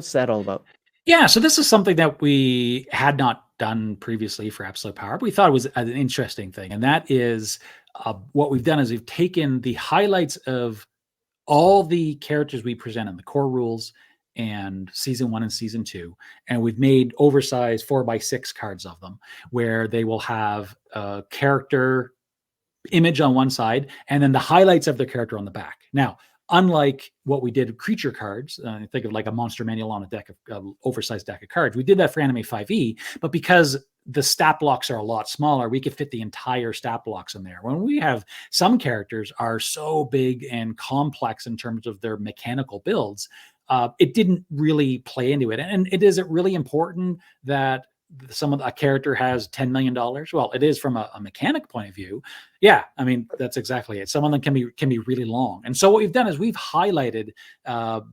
What's that all about? Yeah, so this is something that we had not done previously for Absolute Power. But we thought it was an interesting thing, and that is what we've done is we've taken the highlights of all the characters we present in the core rules and season 1 and season 2, and we've made oversized 4x6 cards of them, where they will have a character image on one side and then the highlights of the character on the back. Now, unlike what we did with creature cards, think of like a monster manual on a deck of oversized deck of cards. We did that for Anime 5e, but because the stat blocks are a lot smaller, we could fit the entire stat blocks in there. When we have some characters are so big and complex in terms of their mechanical builds, it didn't really play into it. And it is really important that a character has $10 million. Well, it is from a mechanic point of view. Yeah, I mean, that's exactly it. Some of them can be really long. And so what we've done is we've highlighted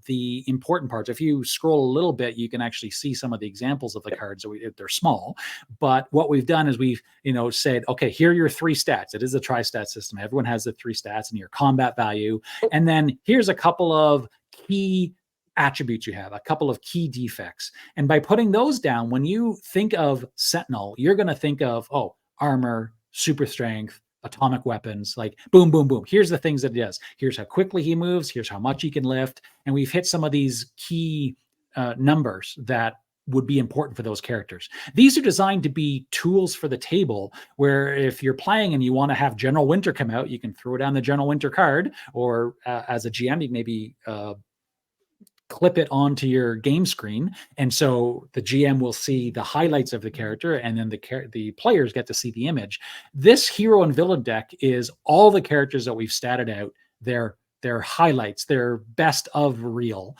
the important parts. If you scroll a little bit, you can actually see some of the examples of the cards. They're small, but what we've done is we've said, okay, here are your 3 stats. It is a tri-stat system. Everyone has the 3 stats and your combat value. And then here's a couple of key attributes you have, a couple of key defects. And by putting those down, when you think of Sentinel, you're going to think of, armor, super strength, atomic weapons, like boom, boom, boom. Here's the things that it does. Here's how quickly he moves. Here's how much he can lift. And we've hit some of these key numbers that would be important for those characters. These are designed to be tools for the table, where if you're playing and you want to have General Winter come out, you can throw down the General Winter card, or as a GM, you maybe clip it onto your game screen, and so the GM will see the highlights of the character, and then the players get to see the image. This hero and villain deck is all the characters that we've statted out, their highlights, their best of reel,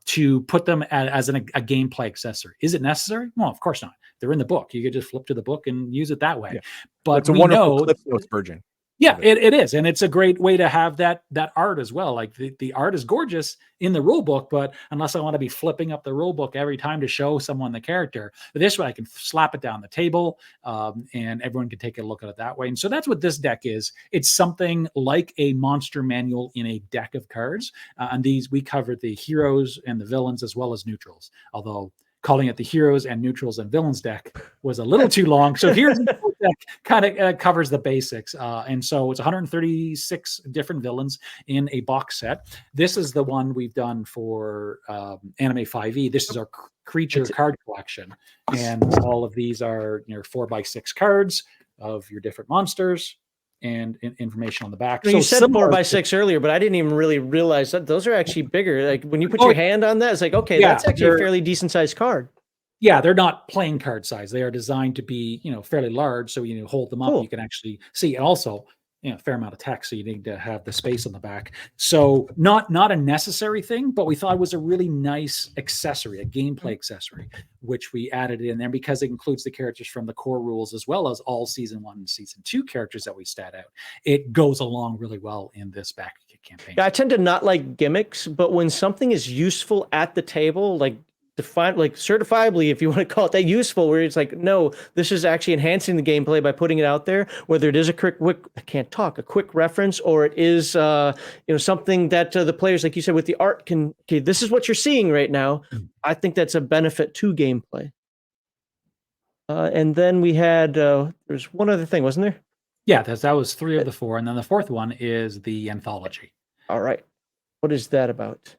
to put them as a gameplay accessory. Is it necessary? No, of course not. They're in the book. You could just flip to the book and use it that way. Yeah. But it's a wonderful clip notes version. Yeah, it is. And it's a great way to have that art as well. Like the art is gorgeous in the rule book, but unless I want to be flipping up the rule book every time to show someone the character, but this way I can slap it down the table, and everyone can take a look at it that way. And so that's what this deck is. It's something like a monster manual in a deck of cards. And we cover the heroes and the villains as well as neutrals, although calling it the heroes and neutrals and villains deck was a little too long. So here's the deck kind of covers the basics. And so it's 136 different villains in a box set. This is the one we've done for Anime 5e. This is our creature card collection. And all of these are 4x6 cards of your different monsters and information on the back. You said 4x6 earlier, but I didn't even really realize that those are actually bigger. Like when you put your hand on that, it's like, okay, that's actually a fairly decent sized card. Yeah, they're not playing card size. They are designed to be, fairly large. So you hold them up, you can actually see. And also, a fair amount of text, so you need to have the space on the back. So not a necessary thing, but we thought it was a really nice accessory, a gameplay accessory, which we added in there because it includes the characters from the core rules as well as all season 1 and season 2 characters that we stat out. It goes along really well in this back campaign. Yeah, I tend to not like gimmicks, but when something is useful at the table, like certifiably, if you want to call it that, useful, where it's like, no, this is actually enhancing the gameplay by putting it out there, whether it is a quick reference, or it is something that the players, like you said, with the art okay, this is what you're seeing right now. I think that's a benefit to gameplay. And then we had there's one other thing, wasn't there? Yeah, that was 3 of the 4, and then the 4th one is the anthology. All right, what is that about?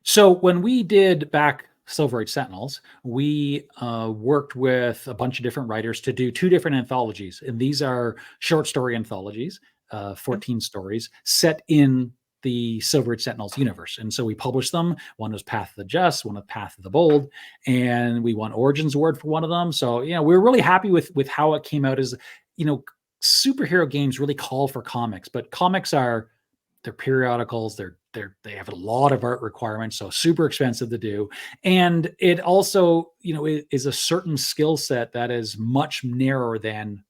So when we did back Silver Age Sentinels, we worked with a bunch of different writers to do 2 different anthologies. And these are short story anthologies, 14 stories set in the Silver Age Sentinels universe. And so we published them. One was Path of the Just, one was Path of the Bold, and we won Origins Award for one of them. So, we were really happy with how it came out. As superhero games really call for comics, but comics they're periodicals. They have a lot of art requirements, so super expensive to do. And it also, is a certain skill set that is much narrower than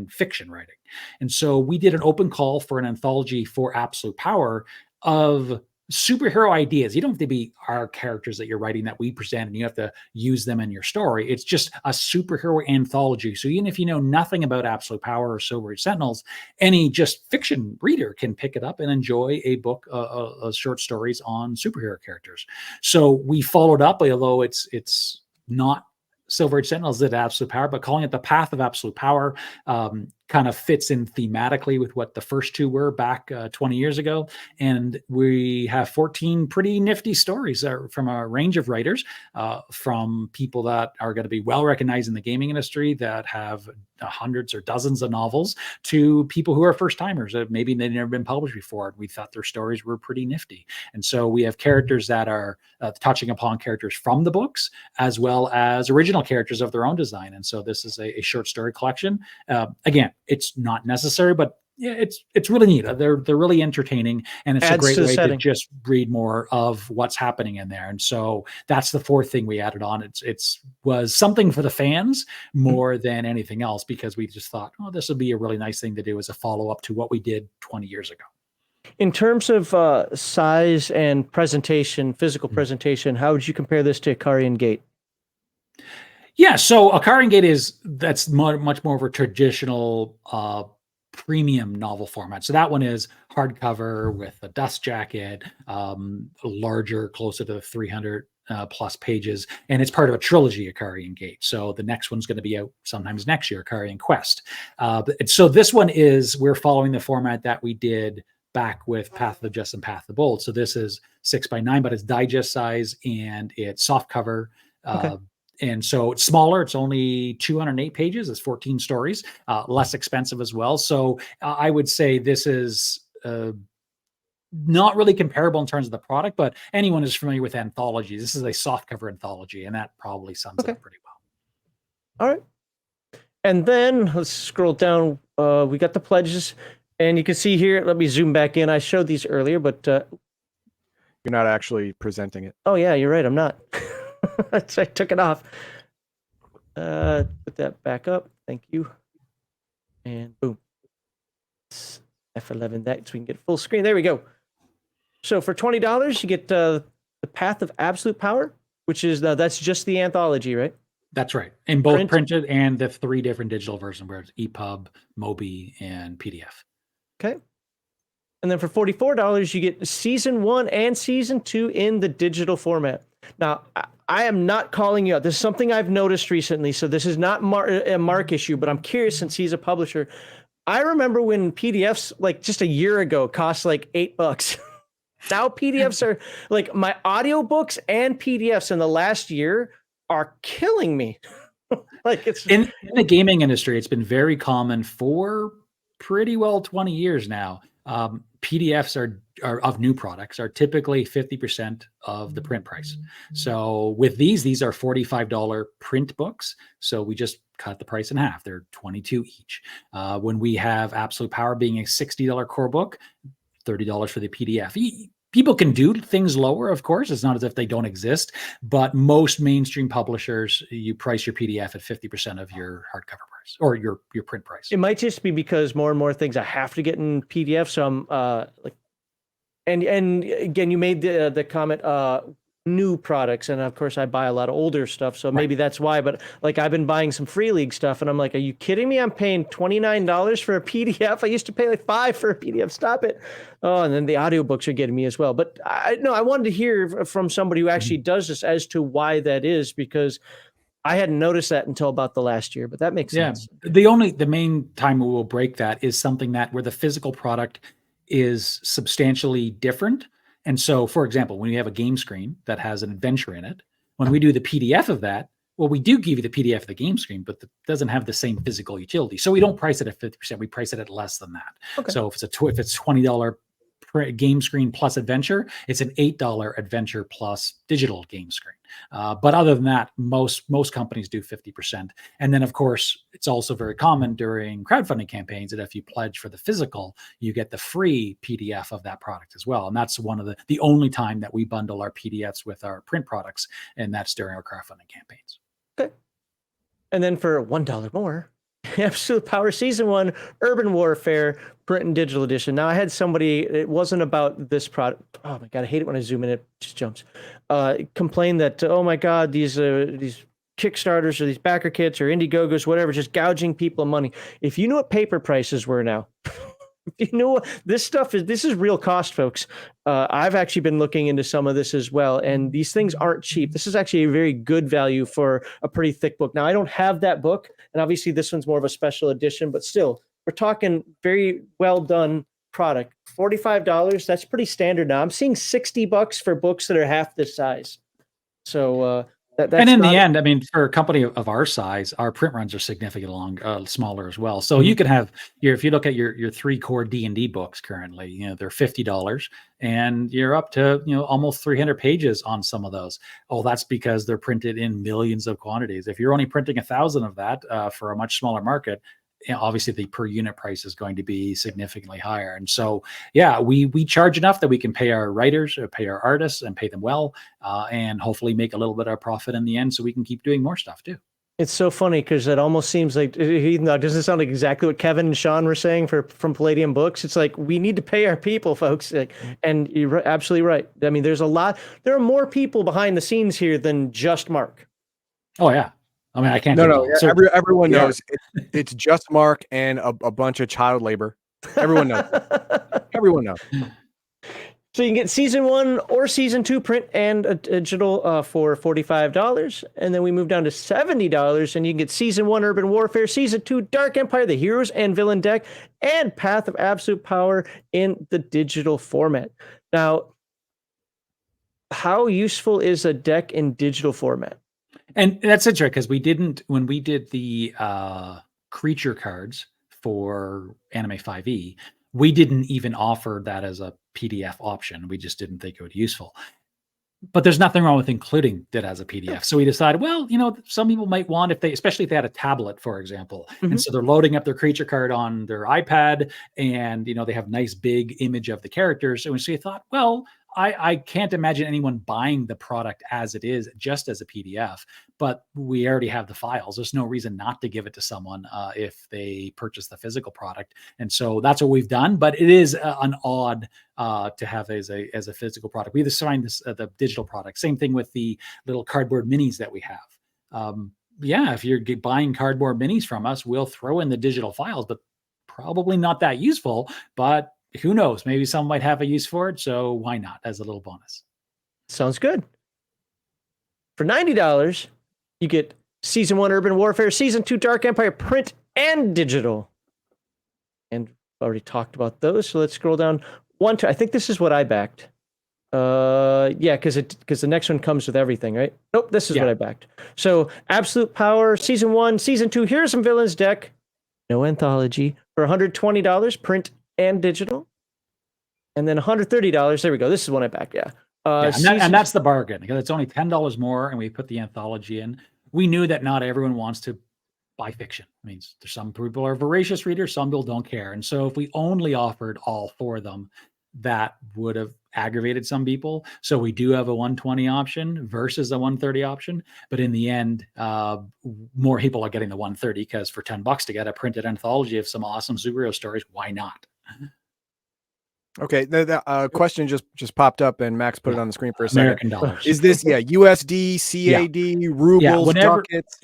fiction writing. And so we did an open call for an anthology for Absolute Power of superhero ideas. You don't have to be our characters that you're writing that we present and you have to use them in your story. It's just a superhero anthology. So even if you know nothing about Absolute Power or Silver Age Sentinels, any just fiction reader can pick it up and enjoy a book of short stories on superhero characters. So we followed up, although it's not Silver Age Sentinels did Absolute Power, but calling it the Path of Absolute Power kind of fits in thematically with what the first two were back 20 years ago. And we have 14 pretty nifty stories from a range of writers, from people that are going to be well recognized in the gaming industry that have hundreds or dozens of novels, to people who are first timers that maybe they've never been published before. We thought their stories were pretty nifty. And so we have characters that are touching upon characters from the books, as well as original characters of their own design. And so this is a short story collection. Again, it's not necessary, but yeah, it's really neat. They're really entertaining, and it's a great way to just read more of what's happening in there. And so that's the fourth thing we added on. It's was something for the fans more than anything else, because we just thought, oh, this would be a really nice thing to do as a follow up to what we did 20 years ago. In terms of size and presentation, physical presentation, how would you compare this to Akarian Gate? Yeah, so Akarian Gate that's much more of a traditional premium novel format. So that one is hardcover with a dust jacket, larger, closer to 300 plus pages, and it's part of a trilogy, Akarian Gate. So the next one's going to be out sometimes next year, Akarian Quest. So this one we're following the format that we did back with Path of the Just and Path of the Bold. So this is 6x9, but it's digest size and it's soft cover. Okay. And so it's smaller. It's only 208 pages. It's 14 stories, less expensive as well. So I would say this is not really comparable in terms of the product, but anyone who's familiar with anthologies, this is a softcover anthology, and that probably sums it up pretty well. All right. And then let's scroll down. We got the pledges, and you can see here, let me zoom back in. I showed these earlier, but you're not actually presenting it. Oh yeah, you're right. I'm not. I took it off. Put that back up. Thank you. And boom. F11 that so we can get full screen. There we go. So for $20, you get the Path of Absolute Power, which is that's just the anthology, right? That's right. In both printed and the 3 different digital versions, where it's EPUB, Mobi, and PDF. Okay. And then for $44, you get season 1 and season 2 in the digital format. Now, I am not calling you out. This is something I've noticed recently, so this is not a Mark issue, but I'm curious since he's a publisher. I remember when PDFs, like just a year ago, cost like $8. Now PDFs are like my audiobooks and PDFs in the last year are killing me. Like it's in the gaming industry, it's been very common for pretty well 20 years now. PDFs are of new products are typically 50% of the print price. So with these are $45 print books. So we just cut the price in half. They're $22 each. When we have Absolute Power being a $60 core book, $30 for the PDF. People can do things lower, of course. It's not as if they don't exist, but most mainstream publishers, you price your PDF at 50% of your hardcover price or your print price. It might just be because more and more things I have to get in PDF. So I'm and again, you made the comment, new products, and of course I buy a lot of older stuff, so maybe that's why. But like I've been buying some Free League stuff, and I'm like, are you kidding me? I'm paying $29 for a PDF. I used to pay like $5 for a PDF. Stop it. Oh, and then the audiobooks are getting me as well. But I wanted to hear from somebody who actually does this as to why that is, because I hadn't noticed that until about the last year. But that makes sense. The main time we will break that is something that where the physical product is substantially different. And so, for example, when you have a game screen that has an adventure in it, when we do the PDF of that, well, we do give you the PDF of the game screen, but it doesn't have the same physical utility. So we don't price it at 50%. We price it at less than that. Okay. So if it's $20 game screen plus adventure, it's an $8 adventure plus digital game screen. But other than that, most companies do 50%. And then, of course, it's also very common during crowdfunding campaigns that if you pledge for the physical, you get the free PDF of that product as well. And that's one of the only time that we bundle our PDFs with our print products, and that's during our crowdfunding campaigns. Okay. And then for $1 more, Absolute Power Season 1, Urban Warfare, print and digital edition. Now I had somebody, it wasn't about this product. Oh my God, I hate it when I zoom in, it just jumps. Complain that, oh my God, these Kickstarters or these backer kits or Indiegogos, whatever, just gouging people of money. If you know what paper prices were now, if you know this stuff is, this is real cost, folks. I've actually been looking into some of this as well, and these things aren't cheap. This is actually a very good value for a pretty thick book. Now I don't have that book, and obviously this one's more of a special edition, but still, we're talking very well done product. $45, that's pretty standard now. I'm seeing $60 for books that are half this size. So that's and in not, the end, I mean, for a company of our size, our print runs are significantly smaller as well. So you could have if you look at your 3 core D&D books currently, you know, they're $50 and you're up to, you know, almost 300 pages on some of those. Oh, that's because they're printed in millions of quantities. If you're only printing 1,000 of that for a much smaller market, obviously the per unit price is going to be significantly higher. And so, yeah, we charge enough that we can pay our writers, or pay our artists, and pay them well, and hopefully make a little bit of profit in the end, so we can keep doing more stuff too. it's so funny because it almost seems like, even though it doesn't sound like exactly what Kevin and Sean were saying from Palladium Books. It's like, we need to pay our people, folks. Like, and you're absolutely right. I mean, there are more people behind the scenes here than just Mark. Oh yeah. I mean, I can't. No. Everyone knows it's just Mark and a bunch of child labor. Everyone knows. Everyone knows. So you can get season 1 or season 2 print and a digital for $45, and then we move down to $70, and you can get season 1 Urban Warfare, season 2 Dark Empire, the Heroes and Villain deck, and Path of Absolute Power in the digital format. Now, how useful is a deck in digital format? And that's interesting because when we did the creature cards for Anime 5e, we didn't even offer that as a PDF option. We just didn't think it would be useful. But there's nothing wrong with including it as a PDF. So we decided, well, you know, some people might want, especially if they had a tablet, for example. And so they're loading up their creature card on their iPad, and, you know, they have nice big image of the characters. And so we thought, well, I can't imagine anyone buying the product as it is, just as a PDF, but we already have the files. There's no reason not to give it to someone if they purchase the physical product. And so that's what we've done, but it is an odd to have as a physical product. We assigned this the digital product. Same thing with the little cardboard minis that we have. Yeah, if you're buying cardboard minis from us, we'll throw in the digital files, but probably not that useful. But who knows? Maybe someone might have a use for it. So why not, as a little bonus? Sounds good. For $90, you get season 1 Urban Warfare, season 2 Dark Empire print and digital. And already talked about those. So let's scroll down. I think this is what I backed. Yeah, because the next one comes with everything, right? Nope, this is what I backed. So Absolute Power, season 1, season 2, Heroes and Villains deck, no anthology, for $120, print and digital. And then $130, there we go. This is one I backed, and that's the bargain, because it's only $10 more, and we put the anthology in. We knew that not everyone wants to buy fiction. I mean, there's some people are voracious readers, some people don't care. And so if we only offered all 4 of them, that would have aggravated some people. So we do have a 120 option versus a 130 option. But in the end, more people are getting the 130, because for $10 to get a printed anthology of some awesome superhero stories, why not? Okay, the question just popped up, and Max put it on the screen for a second. American dollars. Is this USD, CAD, rubles, ducats?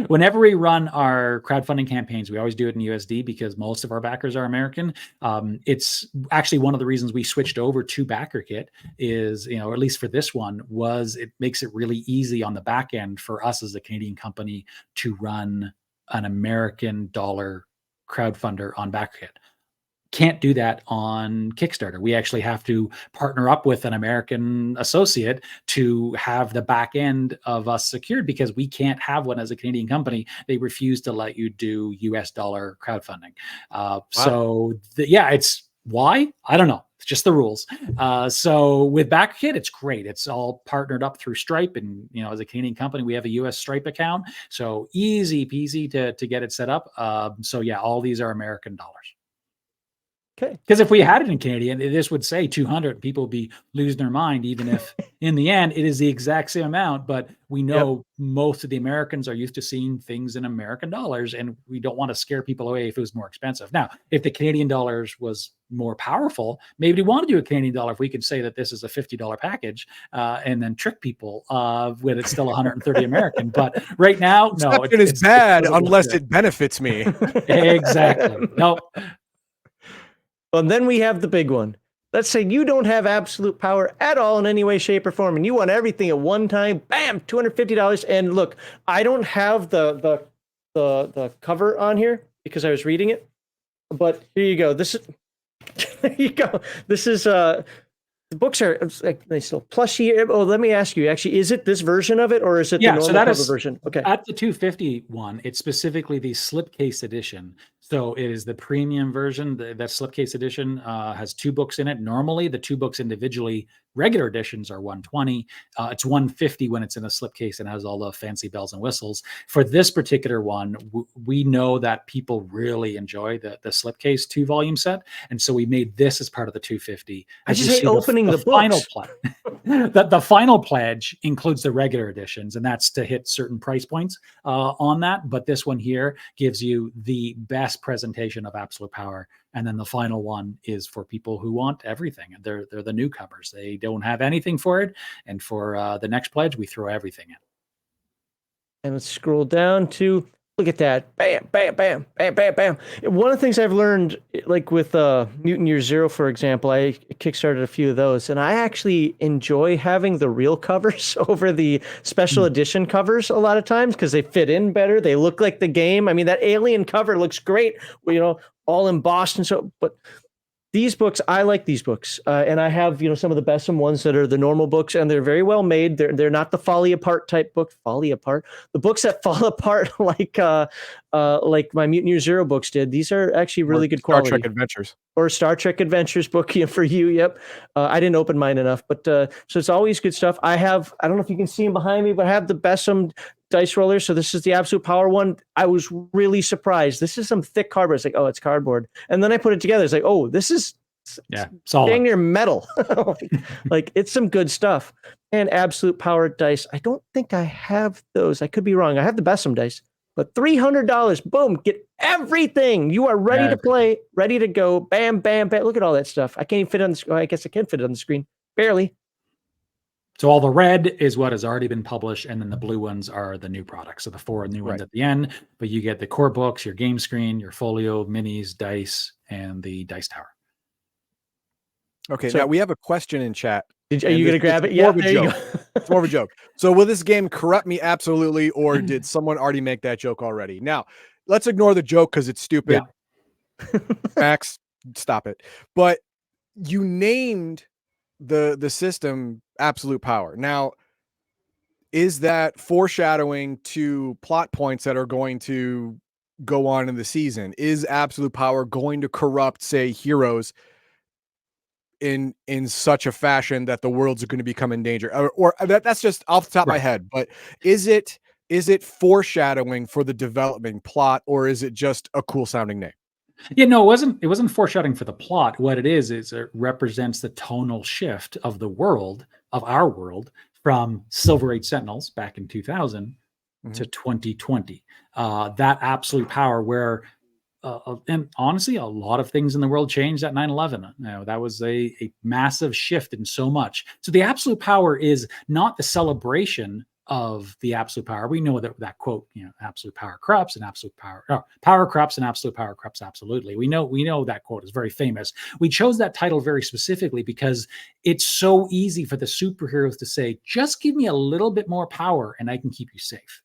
Whenever we run our crowdfunding campaigns, we always do it in USD because most of our backers are American. It's actually one of the reasons we switched over to BackerKit is, you know, or at least for this one, was it makes it really easy on the back end for us as a Canadian company to run an American dollar crowdfunder on BackerKit. Can't do that on Kickstarter. We actually have to partner up with an American associate to have the back end of us secured, because we can't have one as a Canadian company. They refuse to let you do US dollar crowdfunding. Wow. So it's why? I don't know. It's just the rules. So with BackerKit, it's great. It's all partnered up through Stripe, and, you know, as a Canadian company, we have a US Stripe account. So easy peasy to get it set up. So yeah, all these are American dollars. Okay. Because if we had it in Canadian, this would say 200. People would be losing their mind, even if in the end it is the exact same amount. But we know most of the Americans are used to seeing things in American dollars, and we don't want to scare people away if it was more expensive. Now, if the Canadian dollars was more powerful, maybe we want to do a Canadian dollar if we could say that this is a $50 package and then trick people when it's still 130 American. But right now, no. Deception is bad unless it benefits me. Exactly. No. Well, then we have the big one. Let's say you don't have absolute power at all in any way, shape, or form, and you want everything at one time. Bam, $250. And look, I don't have the cover on here because I was reading it. But here you go. This is there you go. This is the books are like nice little plushy. Oh, let me ask you. Actually, is it this version of it, or is it the normal cover version? Okay. At the 250 one, it's specifically the slipcase edition. So it is the premium version. That slipcase edition has 2 books in it. Normally, the 2 books individually, regular editions are $120. It's $150 when it's in a slipcase and has all the fancy bells and whistles. For this particular one, we know that people really enjoy the slipcase 2-volume set, and so we made this as part of the 250. I just hate opening the final books. The final pledge includes the regular editions, and that's to hit certain price points on that. But this one here gives you the best presentation of absolute power, and then the final one is for people who want everything. They're the newcomers. They don't have anything for it, and for the next pledge, we throw everything in. And let's scroll down to look at that. Bam, bam, bam, bam, bam, bam. One of the things I've learned, like with Mutant Year Zero, for example, I kickstarted a few of those, and I actually enjoy having the real covers over the special edition covers a lot of times because they fit in better. They look like the game. I mean, that alien cover looks great, all embossed and so. But these books, I like these books, and I have some of the best ones that are the normal books, and they're very well made. They're not the Folly Apart type book. Folly Apart, the books that fall apart like my Mutant Year Zero books did. These are actually really good quality. Star Trek Adventures. Or Star Trek Adventures book for you. Yep. I didn't open mine enough, but so it's always good stuff. I don't know if you can see them behind me, but I have the Bessem dice rollers. So this is the absolute power one. I was really surprised. This is some thick cardboard. It's like, oh, it's cardboard. And then I put it together. It's like, oh, this is solid. Dang near metal. like it's some good stuff. And absolute power dice. I don't think I have those. I could be wrong. I have the Bessem dice. But $300, boom, get everything. You are ready to play, ready to go. Bam, bam, bam. Look at all that stuff. I can't even fit it on the screen. I guess I can fit it on the screen. Barely. So all the red is what has already been published, and then the blue ones are the new products. So the 4 new ones at the end, but you get the core books, your game screen, your folio, minis, dice, and the dice tower. Okay, so now we have a question in chat. Are you going to grab it? Yeah, there you go. It's more of a joke. So will this game corrupt me absolutely, or did someone already make that joke already? Now, let's ignore the joke because it's stupid. Yeah. Max, stop it. But you named the system absolute power. Now, is that foreshadowing to plot points that are going to go on in the season? Is absolute power going to corrupt, say, heroes in such a fashion that the worlds are going to become in danger? Or that's just off the top of my head, but is it foreshadowing for the development plot, or is it just a cool sounding name? Yeah, no, it wasn't foreshadowing for the plot. What it is it represents the tonal shift of the world, of our world, from Silver Age Sentinels back in 2000 to 2020. That absolute power where and honestly, a lot of things in the world changed at 9/11. That was a massive shift in so much. So the absolute power is not the celebration of the absolute power. We know that quote, absolute power corrupts and absolute power, power corrupts and absolute power corrupts absolutely. We know that quote is very famous. We chose that title very specifically because it's so easy for the superheroes to say, just give me a little bit more power and I can keep you safe.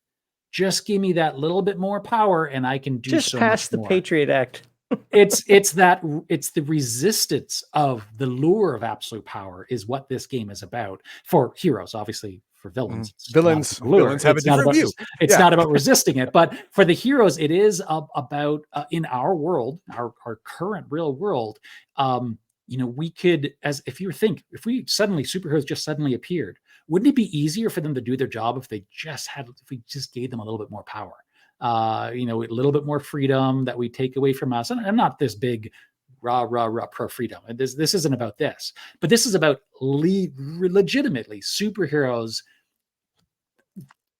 Just give me that little bit more power and I can do just so pass much the more. Patriot Act. It's the resistance of the lure of absolute power is what this game is about. For heroes, obviously. For villains, villains have a different view. It's not about resisting it, but for the heroes, it is about in our world, our current real world. We could, if we suddenly superheroes just suddenly appeared, wouldn't it be easier for them to do their job if we just gave them a little bit more power? A little bit more freedom that we take away from us, and not this big rah, rah, rah, pro freedom. And this isn't about this, but this is about legitimately superheroes.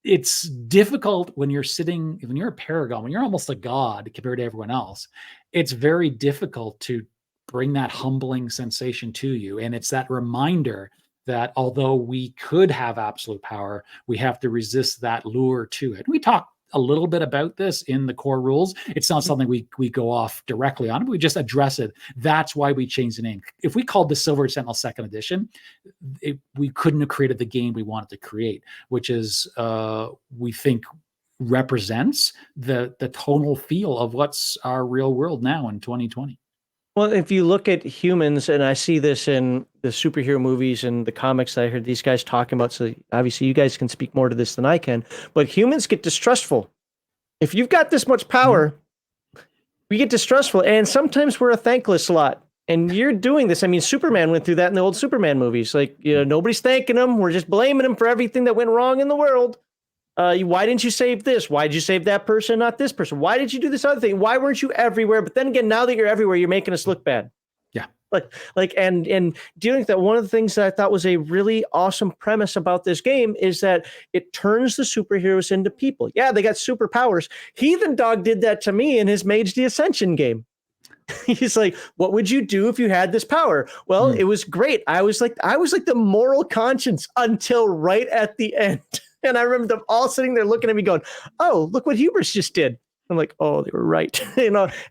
It's difficult when you're a paragon, when you're almost a god compared to everyone else. It's very difficult to bring that humbling sensation to you. And it's that reminder that although we could have absolute power, we have to resist that lure to it. We talk a little bit about this in the core rules. It's not something we go off directly on, but we just address it. That's why we changed the name. If we called the Silver Sentinel 2nd Edition, we couldn't have created the game we wanted to create, which is, we think, represents the tonal feel of what's our real world now in 2020. Well, if you look at humans, and I see this in the superhero movies and the comics that I heard these guys talking about, so obviously you guys can speak more to this than I can, but humans get distrustful. If you've got this much power, we get distrustful, and sometimes we're a thankless lot. And you're doing this. I mean, Superman went through that in the old Superman movies. Like, nobody's thanking him. We're just blaming him for everything that went wrong in the world. Why didn't you save this? Why did you save that person, not this person? Why did you do this other thing? Why weren't you everywhere? But then again, now that you're everywhere, you're making us look bad. Yeah. And dealing with that, one of the things that I thought was a really awesome premise about this game is that it turns the superheroes into people. Yeah, they got superpowers. Heathen Dog did that to me in his Mage the Ascension game. He's like, what would you do if you had this power? Well, it was great. I was like the moral conscience until right at the end. And I remember them all sitting there looking at me going, oh, look what Hubris just did. I'm like, oh, they were right.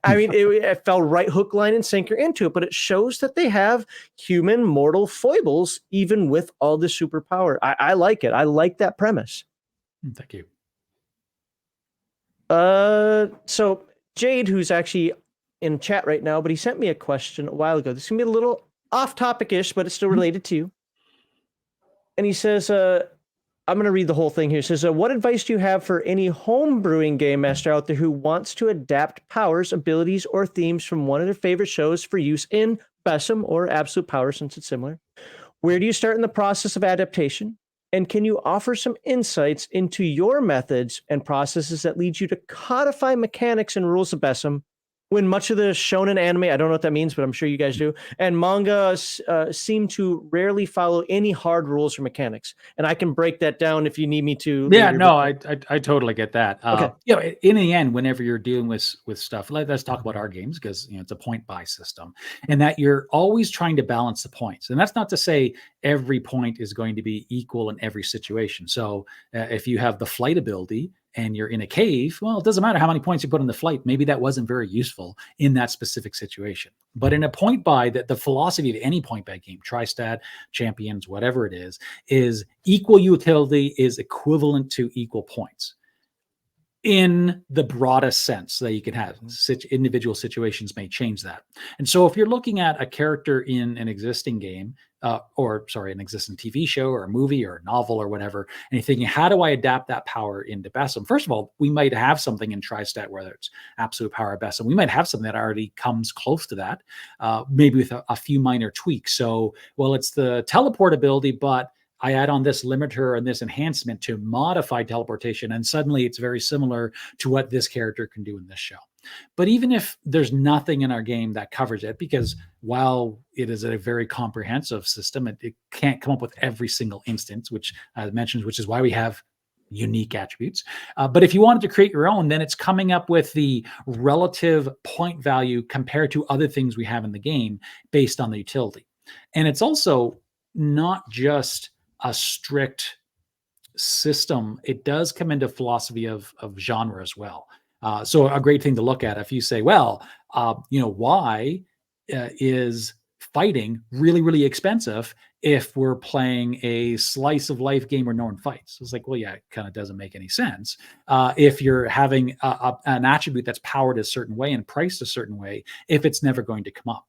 I mean, it fell right hook, line, and sinker into it, but it shows that they have human mortal foibles, even with all the superpower. I like it. I like that premise. Thank you. So Jade, who's actually in chat right now, but he sent me a question a while ago. This is going to be a little off topic-ish, but it's still related to you. And he says, I'm going to read the whole thing here. It says, what advice do you have for any home brewing game master out there who wants to adapt powers, abilities, or themes from one of their favorite shows for use in Besom or Absolute Power, since it's similar? Where do you start in the process of adaptation? And can you offer some insights into your methods and processes that lead you to codify mechanics and rules of Besom when much of the shonen anime, I don't know what that means, but I'm sure you guys do, and manga seem to rarely follow any hard rules or mechanics? And I can break that down if you need me to. Yeah, no, I totally get that. Okay. In the end, whenever you're dealing with stuff, let's talk about our games, because it's a point buy system, and that you're always trying to balance the points. And that's not to say every point is going to be equal in every situation. So if you have the flight ability and you're in a cave, well, it doesn't matter how many points you put in the flight. Maybe that wasn't very useful in that specific situation. But in a point buy, that the philosophy of any point buy game, Tristat, Champions, whatever it is equal utility is equivalent to equal points in the broadest sense that you can have. Individual situations may change that. And so if you're looking at a character in an existing game, an existing TV show or a movie or a novel or whatever, and you're thinking, how do I adapt that power into Besom? First of all, we might have something in Tristat, whether it's Absolute Power or Besom. We might have something that already comes close to that, maybe with a few minor tweaks. So, well, it's the teleport ability, but I add on this limiter and this enhancement to modify teleportation, and suddenly it's very similar to what this character can do in this show. But even if there's nothing in our game that covers it, because while it is a very comprehensive system, it can't come up with every single instance, which I mentioned, which is why we have unique attributes. But if you wanted to create your own, then it's coming up with the relative point value compared to other things we have in the game based on the utility. And it's also not just a strict system. It does come into philosophy of genre as well. So a great thing to look at, if you say, well, why is fighting really, really expensive if we're playing a slice of life game where no one fights? It's like, well, yeah, it kind of doesn't make any sense. If you're having an attribute that's powered a certain way and priced a certain way, if it's never going to come up.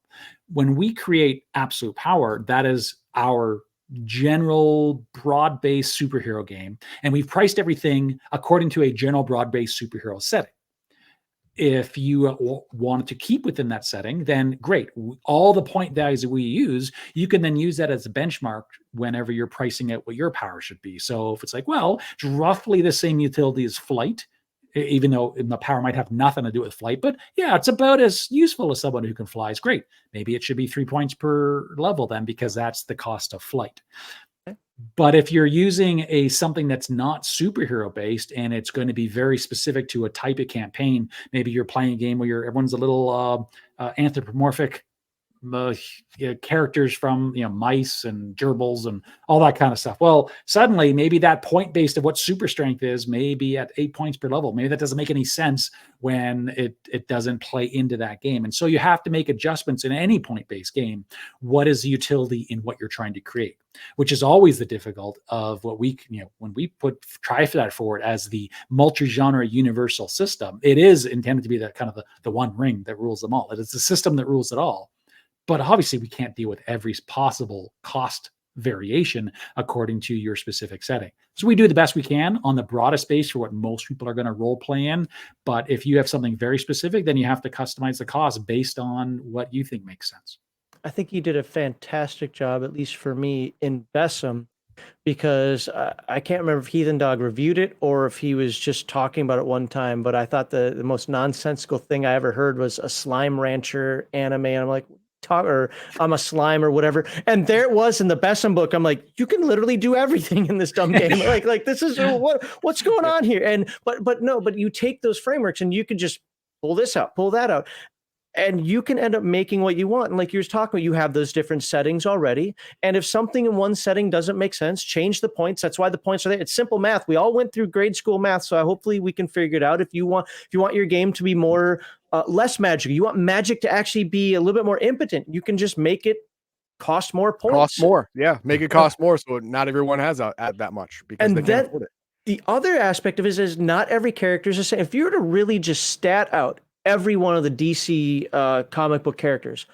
When we create Absolute Power, that is our general broad-based superhero game, and we've priced everything according to a general broad-based superhero setting. If you wanted to keep within that setting, then great. All the point values that we use, you can then use that as a benchmark whenever you're pricing out what your power should be. So if it's like, well, it's roughly the same utility as flight, even though the power might have nothing to do with flight. But yeah, it's about as useful as someone who can fly is great. Maybe it should be 3 points per level then, because that's the cost of flight. But if you're using something that's not superhero based and it's going to be very specific to a type of campaign, maybe you're playing a game where everyone's a little anthropomorphic characters from mice and gerbils and all that kind of stuff. Well, suddenly maybe that point based of what super strength is maybe at 8 points per level. Maybe that doesn't make any sense when it doesn't play into that game. And so you have to make adjustments in any point based game. What is the utility in what you're trying to create? Which is always the difficult of what we, when we try for that forward as the multi-genre universal system, it is intended to be that kind of the one ring that rules them all. It is the system that rules it all. But obviously we can't deal with every possible cost variation according to your specific setting. So we do the best we can on the broadest base for what most people are going to role play in. But if you have something very specific, then you have to customize the cost based on what you think makes sense. I think he did a fantastic job, at least for me, in Bessem, because I can't remember if Heathen Dog reviewed it or if he was just talking about it one time, but I thought the most nonsensical thing I ever heard was a slime rancher anime, and I'm like, or I'm a slime or whatever. And there it was in the Bessem book. I'm like, you can literally do everything in this dumb game. like this is what's going on here. And but you take those frameworks and you can just pull this out, pull that out. And you can end up making what you want. And like you were talking about, you have those different settings already. And if something in one setting doesn't make sense, change the points. That's why the points are there. It's simple math. We all went through grade school math. So hopefully we can figure it out. If you want your game to be more, less magical, you want magic to actually be a little bit more impotent, you can just make it cost more points. Cost more. Yeah. Make it cost more. So not everyone has that much because they can't afford it. The other aspect of it is not every character is the same. If you were to really just stat out every one of the DC comic book characters,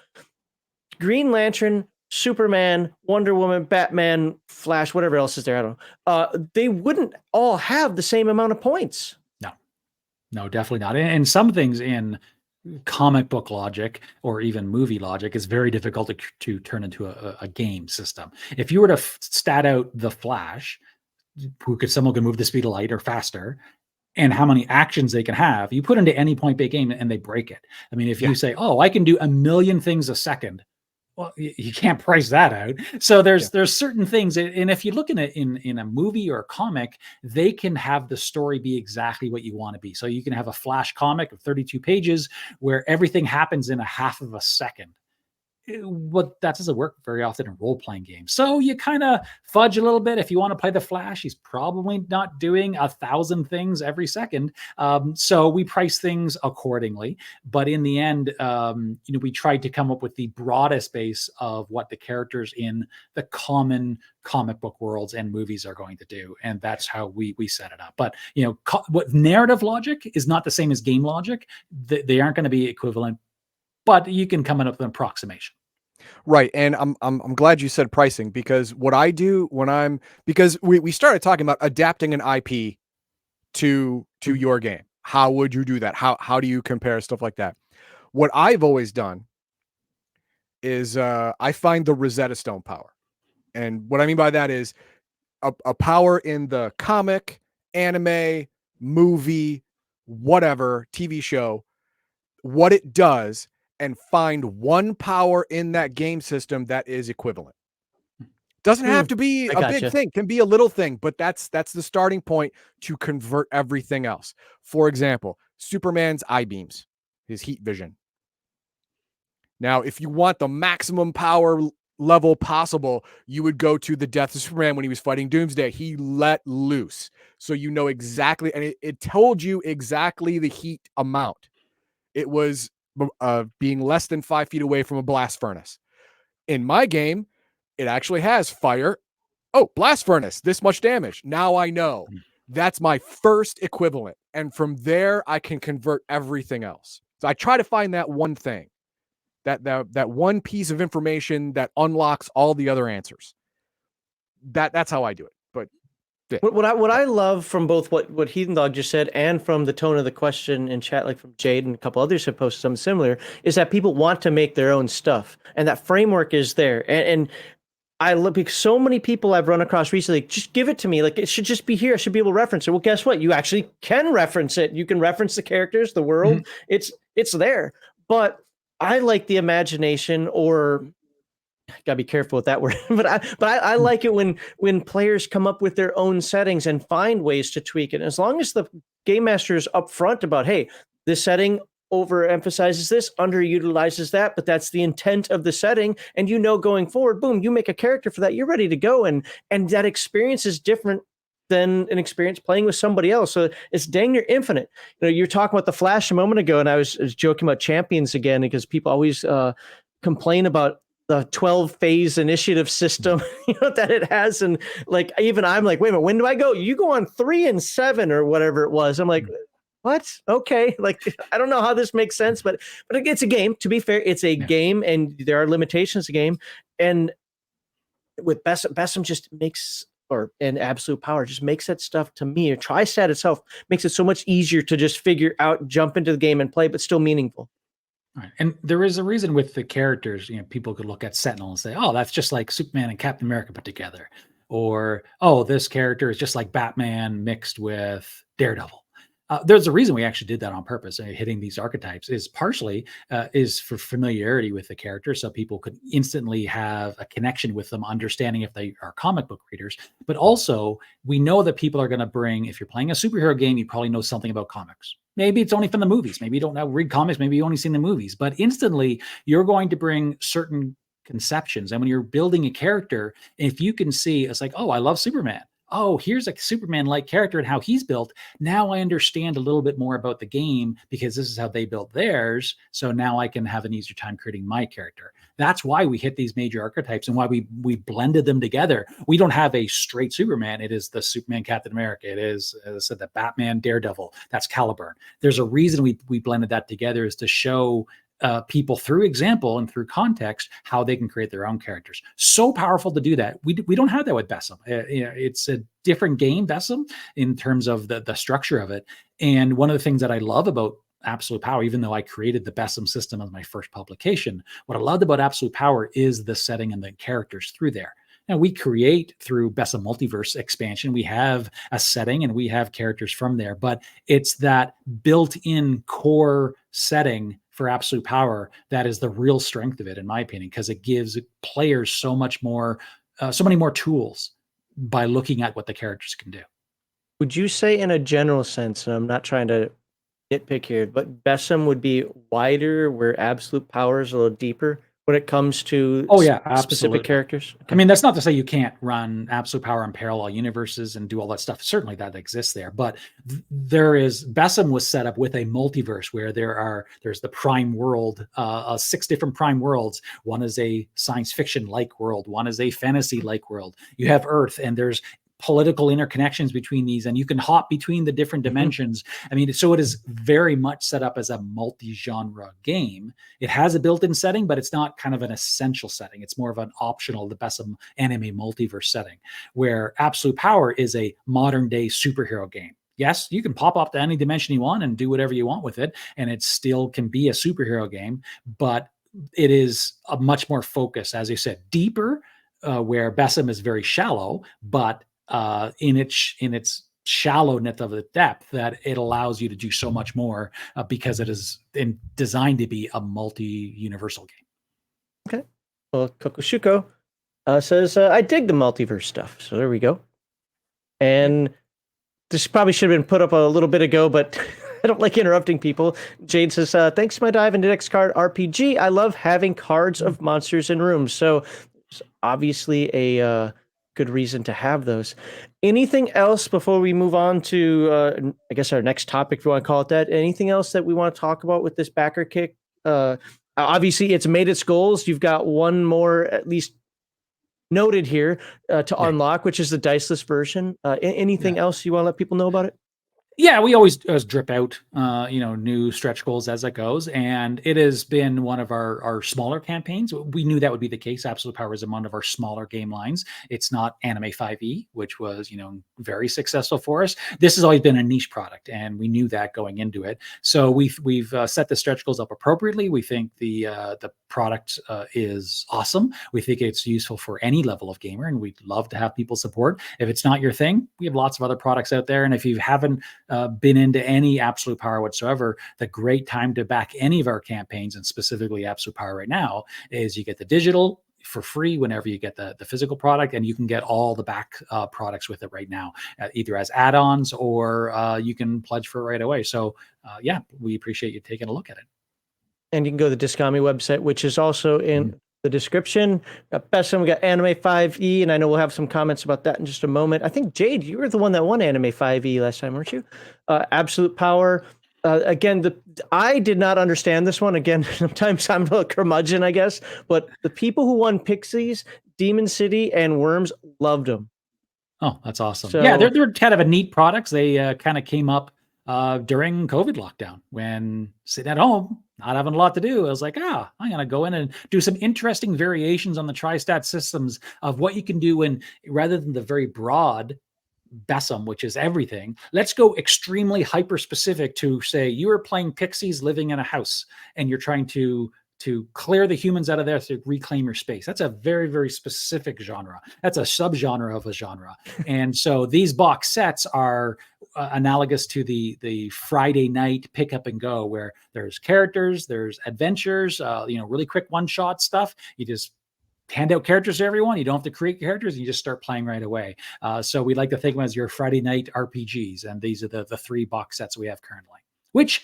Green Lantern, Superman, Wonder Woman, Batman, Flash, whatever else is there, I don't know. They wouldn't all have the same amount of points. No, definitely not. And some things in comic book logic or even movie logic is very difficult to turn into a game system. If you were to stat out the Flash, someone could move the speed of light or faster, and how many actions they can have, you put into any point-based game and they break it. I mean, if you say, oh, I can do 1 million things a second, well, you can't price that out. So there's certain things, and if you look in a movie or a comic, they can have the story be exactly what you want to be. So you can have a Flash comic of 32 pages where everything happens in a half of a second. But that doesn't work very often in role-playing games. So you kind of fudge a little bit. If you want to play the Flash, he's probably not doing 1,000 things every second. So we price things accordingly. But in the end, we tried to come up with the broadest base of what the characters in the common comic book worlds and movies are going to do. And that's how we set it up. But, what narrative logic is not the same as game logic. They aren't going to be equivalent, but you can come up with an approximation. Right. And I'm glad you said pricing, because what I do because we started talking about adapting an IP to your game. How would you do that? How do you compare stuff like that? What I've always done is I find the Rosetta Stone power. And what I mean by that is a power in the comic, anime, movie, whatever, TV show, what it does, and find one power in that game system that is equivalent. Doesn't have to be a big thing, can be a little thing, but that's the starting point to convert everything else. For example, Superman's eye beams, his heat vision. Now, if you want the maximum power level possible, you would go to the death of Superman when he was fighting Doomsday. He let loose. So you know exactly, and it told you exactly the heat amount. It was being less than 5 feet away from a blast furnace. In my game, it actually has fire. Oh, blast furnace, this much damage. Now I know. That's my first equivalent. And from there, I can convert everything else. So I try to find that one thing, that one piece of information that unlocks all the other answers. That's how I do it. But what I love from both what Heathen Dog just said and from the tone of the question in chat, like from Jade and a couple others have posted something similar, is that people want to make their own stuff, and that framework is there. And I look because so many people I've run across recently, just give it to me. Like it should just be here. I should be able to reference it. Well, guess what? You actually can reference it. You can reference the characters, the world. It's there. But I like the imagination, or gotta be careful with that word. but I like it when players come up with their own settings and find ways to tweak it. And as long as the game master is upfront about, hey, this setting overemphasizes this, underutilizes that, but that's the intent of the setting, and going forward, boom, you make a character for that, you're ready to go, and that experience is different than an experience playing with somebody else. So it's dang near infinite. You're talking about the Flash a moment ago, and I was joking about champions again because people always complain about the 12 phase initiative system that it has, and like even I'm like, wait a minute, when do I go? You go on 3 and 7 or whatever it was. I'm like, what? Okay. Like, I don't know how this makes sense, but it's a game. To be fair, it's a game, and there are limitations to game. And with Bessem just makes, and Absolute Power just makes that stuff, to me, or Tristat itself makes it so much easier to just figure out, jump into the game and play, but still meaningful. Right. And there is a reason with the characters, people could look at Sentinel and say, oh, that's just like Superman and Captain America put together. Or, oh, this character is just like Batman mixed with Daredevil. There's a reason we actually did that on purpose. Hitting these archetypes is partially is for familiarity with the character, so people could instantly have a connection with them, understanding if they are comic book readers. But also, we know that people are going to bring, if you're playing a superhero game, you probably know something about comics. Maybe it's only from the movies. Maybe you don't know, read comics. Maybe you only seen the movies. But instantly, you're going to bring certain conceptions. And when you're building a character, if you can see, it's like, oh, I love Superman. Oh, here's a Superman-like character and how he's built. Now I understand a little bit more about the game because this is how they built theirs. So now I can have an easier time creating my character. That's why we hit these major archetypes and why we blended them together. We don't have a straight Superman. It is the Superman Captain America. It is, as I said, the Batman Daredevil. That's Caliburn. There's a reason we blended that together, is to show people through example and through context how they can create their own characters. So powerful to do that. We don't have that with Bessem. It's a different game, Bessem, in terms of the structure of it. And one of the things that I love about Absolute Power, even though I created the Bessem system as my first publication, what I loved about Absolute Power is the setting and the characters through there. Now, we create through Bessem Multiverse expansion. We have a setting and we have characters from there, but it's that built-in core setting for Absolute Power that is the real strength of it, in my opinion, because it gives players so much more, so many more tools by looking at what the characters can do. Would you say, in a general sense, and I'm not trying to nitpick here, but Bessem would be wider, where Absolute Power is a little deeper when it comes to specific characters? Okay. I mean, that's not to say you can't run Absolute Power in parallel universes and do all that stuff. Certainly that exists there, but Bessem was set up with a multiverse where there's the prime world, 6 different prime worlds. One is a science fiction like world. One is a fantasy like world. You have Earth, and there's political interconnections between these, and you can hop between the different dimensions. I mean, so it is very much set up as a multi-genre game. It has a built-in setting, but it's not kind of an essential setting. It's more of an optional, the Bessem anime multiverse setting, where Absolute Power is a modern day superhero game. Yes, you can pop up to any dimension you want and do whatever you want with it, and it still can be a superhero game, but it is a much more focused, as you said, deeper, where Bessem is very shallow, but in its shallowness of the depth, that it allows you to do so much more because it is designed to be a multi-universal game. Okay. Well, Kokushuko says, I dig the multiverse stuff. So there we go. And this probably should have been put up a little bit ago, but I don't like interrupting people. Jade says, thanks to my dive into Index Card RPG, I love having cards of monsters in rooms. So it's obviously a good reason to have those. Anything else before we move on to, I guess, our next topic, if you want to call it that? Anything else that we want to talk about with this backer kick? Obviously, it's made its goals. You've got one more, at least noted here, to unlock, which is the diceless version. Anything else you want to let people know about it? Yeah, we always drip out, new stretch goals as it goes, and it has been one of our smaller campaigns. We knew that would be the case. Absolute Power is one of our smaller game lines. It's not Anime 5e, which was very successful for us. This has always been a niche product, and we knew that going into it. So we've set the stretch goals up appropriately. We think the product is awesome. We think it's useful for any level of gamer, and we'd love to have people support. If it's not your thing, we have lots of other products out there, and if you haven't been into any Absolute Power whatsoever, the great time to back any of our campaigns, and specifically Absolute Power right now, is you get the digital for free whenever you get the physical product, and you can get all the back products with it right now, either as add-ons or you can pledge for it right away. So yeah, we appreciate you taking a look at it. And you can go to the Discami website, which is also in the description. Got Bessem, we got Anime 5e, and I know we'll have some comments about that in just a moment. I think, Jade, you were the one that won Anime 5e last time, weren't you? Absolute Power. Again, I did not understand this one. Again, sometimes I'm a curmudgeon, I guess, but the people who won Pixies, Demon City, and Worms loved them. Oh, that's awesome. So, yeah, they're kind of a neat products. They kind of came up during COVID lockdown when sitting at home, not having a lot to do. I was like, I'm going to go in and do some interesting variations on the Tri-Stat systems of what you can do when, rather than the very broad Bessem, which is everything, let's go extremely hyper specific to say you are playing Pixies living in a house and you're trying to clear the humans out of there to reclaim your space. That's a very, very specific genre. That's a subgenre of a genre. And so these box sets are analogous to the Friday night pick up and go, where there's characters, there's adventures, really quick one-shot stuff. You just hand out characters to everyone. You don't have to create characters. You just start playing right away. So we like to think of them as your Friday night RPGs. And these are the 3 box sets we have currently, which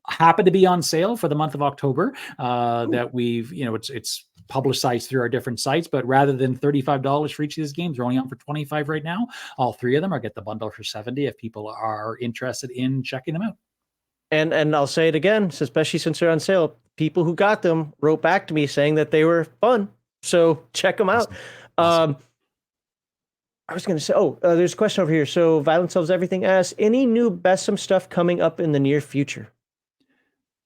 happen to be on sale for the month of October. That we've, it's publicized through our different sites, but rather than $35 for each of these games, we're only on for $25 right now. All 3 of them are get the bundle for $70 if people are interested in checking them out. And I'll say it again, especially since they're on sale. People who got them wrote back to me saying that they were fun. So check them out. Awesome. I was going to say, there's a question over here. So Violence Solves Everything asks, any new Bessem stuff coming up in the near future?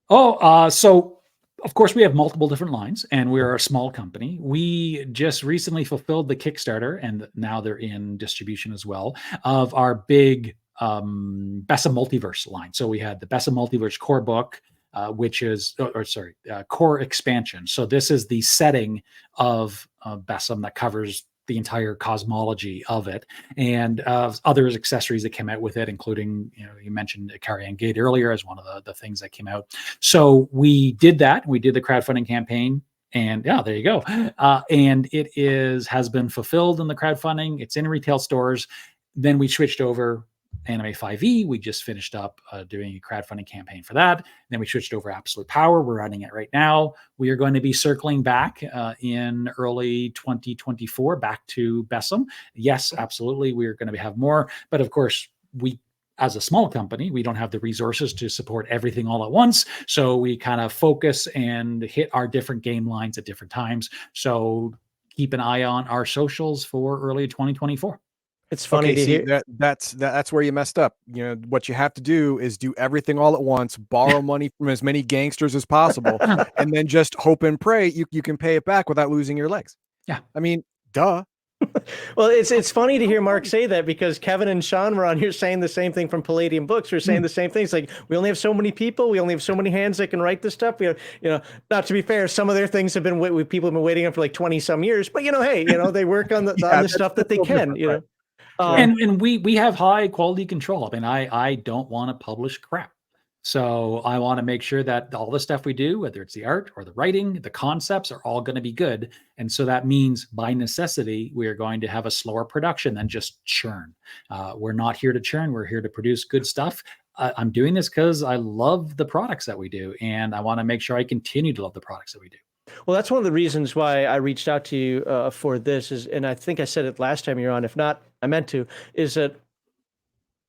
So of course we have multiple different lines, and we're a small company. We just recently fulfilled the Kickstarter, and now they're in distribution as well, of our big Bessem Multiverse line. So we had the Bessem Multiverse core book, which is, core expansion. So this is the setting of Bessem that covers the entire cosmology of it, and other accessories that came out with it, including, you mentioned Carrion Gate earlier as one of the things that came out. So we did that. We did the crowdfunding campaign, and yeah, there you go. And it has been fulfilled in the crowdfunding. It's in retail stores. Then we switched over Anime 5e. We just finished up doing a crowdfunding campaign for that. Then we switched over Absolute Power. We're running it right now. We are going to be circling back in early 2024 back to Bessem. Yes, absolutely. We're going to have more. But of course, we, as a small company, we don't have the resources to support everything all at once. So we kind of focus and hit our different game lines at different times. So keep an eye on our socials for early 2024. It's funny to hear. That's where you messed up. What you have to do is do everything all at once, borrow money from as many gangsters as possible, and then just hope and pray you can pay it back without losing your legs. Yeah. I mean, duh. Well, it's funny to hear Mark say that, because Kevin and Sean were on here saying the same thing from Palladium Books. We're saying the same things. Like, we only have so many people. We only have so many hands that can write this stuff. We have, not to be fair, some of their things have been people have been waiting on for like 20 some years, but hey, they work on the stuff that they can, right. And we have high quality control. I mean, I don't want to publish crap. So I want to make sure that all the stuff we do, whether it's the art or the writing, the concepts, are all going to be good. And so that means by necessity, we are going to have a slower production than just churn. We're not here to churn. We're here to produce good stuff. I'm doing this because I love the products that we do, and I want to make sure I continue to love the products that we do. Well, that's one of the reasons why I reached out to you for this and I think I said it last time you were on, if not, I meant to, is that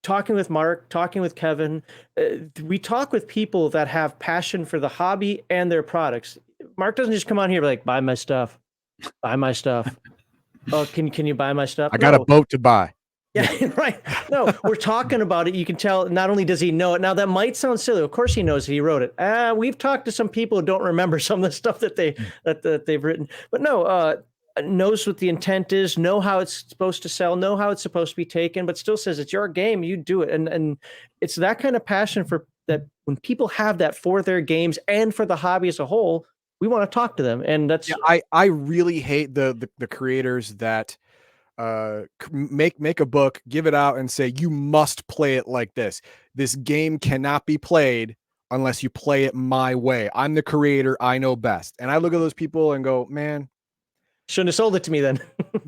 talking with Mark, talking with Kevin, we talk with people that have passion for the hobby and their products. Mark doesn't just come on here and be like, buy my stuff. Oh, can you buy my stuff? I got a boat to buy. Yeah, right. No, we're talking about it. You can tell not only does he know it, now that might sound silly. Of course he knows he wrote it. We've talked to some people who don't remember some of the stuff that they've written. But no, knows what the intent is, know how it's supposed to sell, know how it's supposed to be taken, but still says it's your game, you do it. And it's that kind of passion for that when people have that for their games and for the hobby as a whole, we want to talk to them. And that's I really hate the creators that make a book, give it out and say you must play it like this game cannot be played unless you play it my way. I'm the creator, I know best. And I look at those people and go, man, shouldn't have sold it to me then.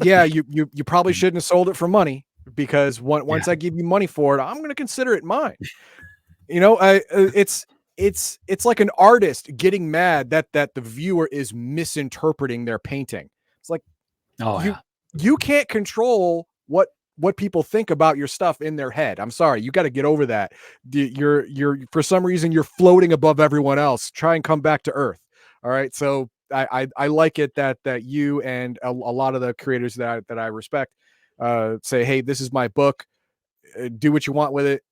yeah, you probably shouldn't have sold it for money, because once I give you money for it, I'm going to consider it mine. You know, it's like an artist getting mad that the viewer is misinterpreting their painting. It's like, you can't control what people think about your stuff in their head. I'm sorry, you got to get over that. You're for some reason you're floating above everyone else. Try and come back to earth. All right, so I like it that you and a lot of the creators that I respect say, hey, this is my book. Do what you want with it.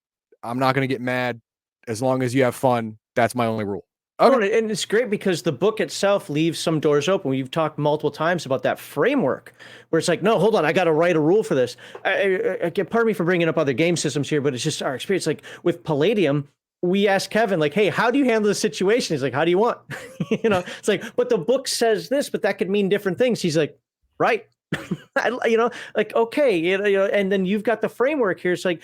I'm not going to get mad as long as you have fun. That's my only rule. Okay. And it's great because the book itself leaves some doors open. We've talked multiple times about that framework where it's like, no, hold on, I got to write a rule for this. Pardon me for bringing up other game systems here, but it's just our experience. Like with Palladium, we asked Kevin, like, hey, how do you handle the situation? He's like, how do you want? It's like, but the book says this, but that could mean different things. He's like, right. Like, okay, and then you've got the framework here. It's like,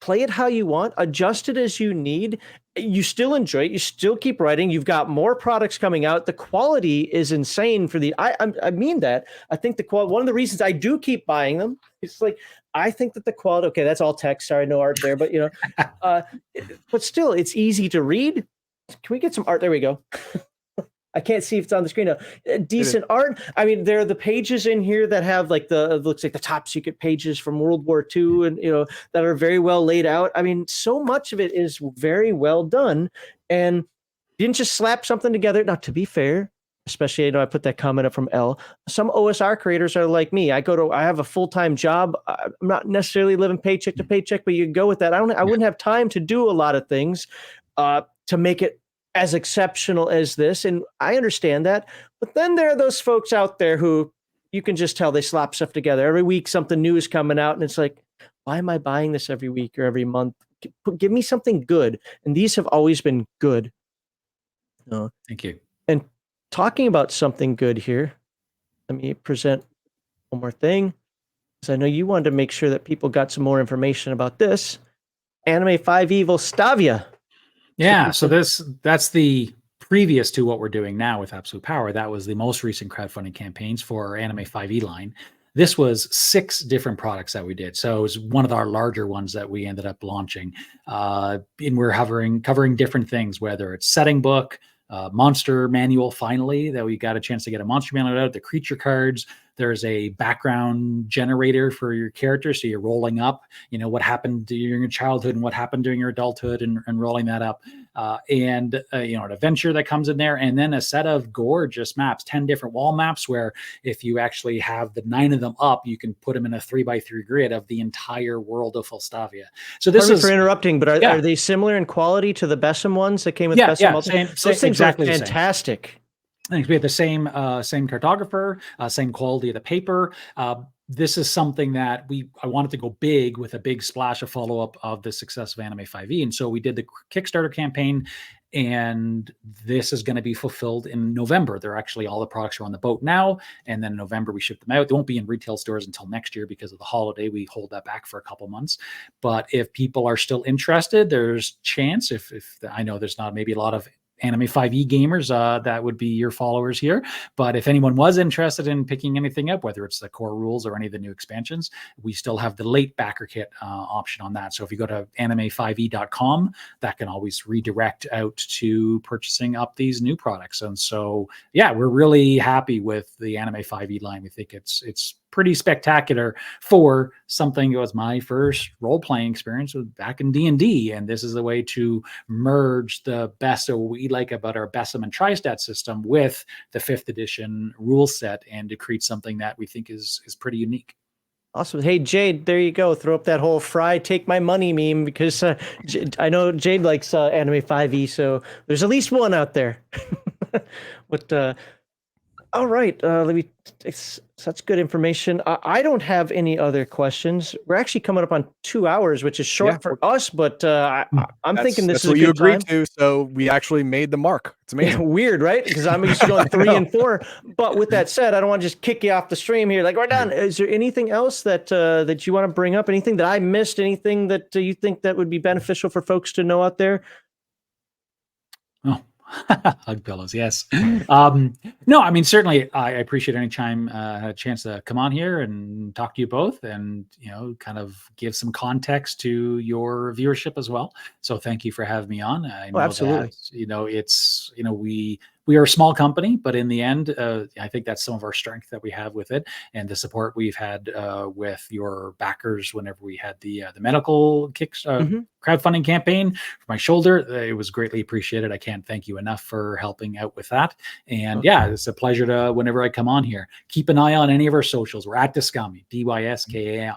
play it how you want, adjust it as you need. You still enjoy it. You still keep writing. You've got more products coming out. The quality is insane for I mean that. I think the quality, one of the reasons I do keep buying them, it's like, I think that the quality, okay, that's all text. Sorry, no art there, but but still it's easy to read. Can we get some art? There we go. I can't see if it's on the screen now. Decent art. I mean, there are the pages in here that have like looks like the top secret pages from World War II, and that are very well laid out. I mean, so much of it is very well done, and didn't just slap something together. Now, to be fair, especially I put that comment up from L. Some OSR creators are like me. I have a full-time job. I'm not necessarily living paycheck to paycheck, but you go with that. I wouldn't have time to do a lot of things to make it as exceptional as this. And I understand that. But then there are those folks out there who you can just tell they slap stuff together. Every week something new is coming out, and it's like, why am I buying this every week or every month? Give me something good. And these have always been good. Thank you. And talking about something good here, let me present one more thing, because I know you wanted to make sure that people got some more information about this. Anime 5e Volstavia. Yeah, so that's the previous to what we're doing now with Absolute Power. That was the most recent crowdfunding campaigns for our Anime 5e line. This was 6 different products that we did. So it was one of our larger ones that we ended up launching. And we're covering different things, whether it's setting book, monster manual, finally, that we got a chance to get a monster manual out, the creature cards. There's a background generator for your character. So you're rolling up, what happened during your childhood and what happened during your adulthood, and rolling that up. An adventure that comes in there. And then a set of gorgeous maps, 10 different wall maps, where if you actually have the 9 of them up, you can put them in a 3x3 grid of the entire world of Volstavia. So this is for interrupting, but are they similar in quality to the Bessem ones that came with Bessem? Yeah, those things exactly are fantastic. I think we have the same cartographer, same quality of the paper. This is something that I wanted to go big with a big splash of follow-up of the success of Anime 5e. And so we did the Kickstarter campaign, and this is going to be fulfilled in November. All the products are on the boat now, and then in November we ship them out. They won't be in retail stores until next year because of the holiday. We hold that back for a couple months. But if people are still interested, there's chance. If I know there's not maybe a lot of Anime 5e gamers that would be your followers here, but if anyone was interested in picking anything up, whether it's the core rules or any of the new expansions, we still have the late backer kit option on that. So if you go to anime5e.com, that can always redirect out to purchasing up these new products. And so we're really happy with the Anime 5e line. We think it's pretty spectacular for something that was my first role-playing experience back in D&D, and this is a way to merge the best of what we like about our Bessem and Tri-Stat system with the 5th edition rule set, and to create something that we think is pretty unique. Awesome. Hey, Jade, there you go. Throw up that whole fry, take my money meme because I know Jade likes Anime 5e, so there's at least one out there. But all right, let me. It's such good information. I don't have any other questions. We're actually coming up on 2 hours, which is short Yeah. for us, but I'm thinking this That's is a what you good agreed time. to. So we actually made the mark. It's Yeah, amazing. weird, right? Because I'm used to going 3 and 4. But with that said, I don't want to just kick you off the stream here. Like, we're done. Is there anything else that that you want to bring up? Anything that I missed? Anything that you think that would be beneficial for folks to know out there? Oh, hug pillows. Yes. No, I mean, certainly I appreciate any time I had a chance to come on here and talk to you both and, kind of give some context to your viewership as well. So thank you for having me on. I know Absolutely. that, it's, we are a small company, but in the end, I think that's some of our strength that we have with it and the support we've had with your backers whenever we had the medical kicks, crowdfunding campaign for my shoulder. It was greatly appreciated. I can't thank you enough for helping out with that. And yeah, it's a pleasure to, whenever I come on here, keep an eye on any of our socials. We're at Discami, DYSKAMI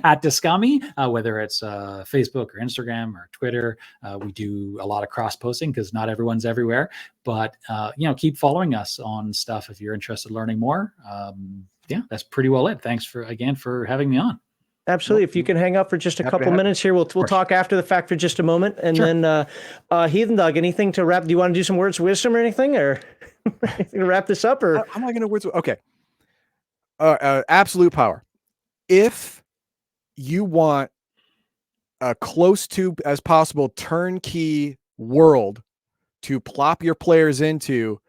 at Discami, whether it's Facebook or Instagram or Twitter. We do a lot of cross posting because not everyone's everywhere, but keep following us on stuff if you're interested in learning more. Yeah, that's pretty well it. Thanks for having me on. Absolutely. If you can hang up for just a Happy to couple have minutes here, we'll talk after the fact for just a moment, and Sure. then Heathen Dog, anything to wrap? Do you want to do some words of wisdom or anything, or anything to wrap this up? Or How am I going to words? Okay. Absolute power. If you want a close to as possible turnkey world to plop your players into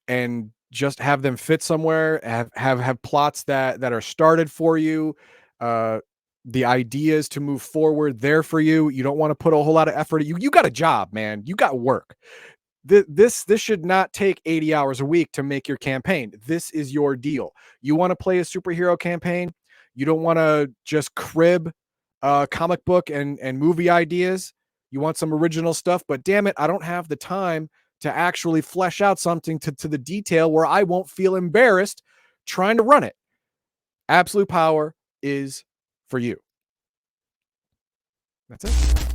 and just have them fit somewhere, have plots that are started for you, the ideas to move forward there for you. You don't want to put a whole lot of effort. You got a job, man. You got work. This should not take 80 hours a week to make your campaign. This is your deal. You want to play a superhero campaign. You don't want to just crib comic book and movie ideas. You want some original stuff, but damn it, I don't have the time to actually flesh out something to the detail where I won't feel embarrassed trying to run it. Absolute power is for you. That's it.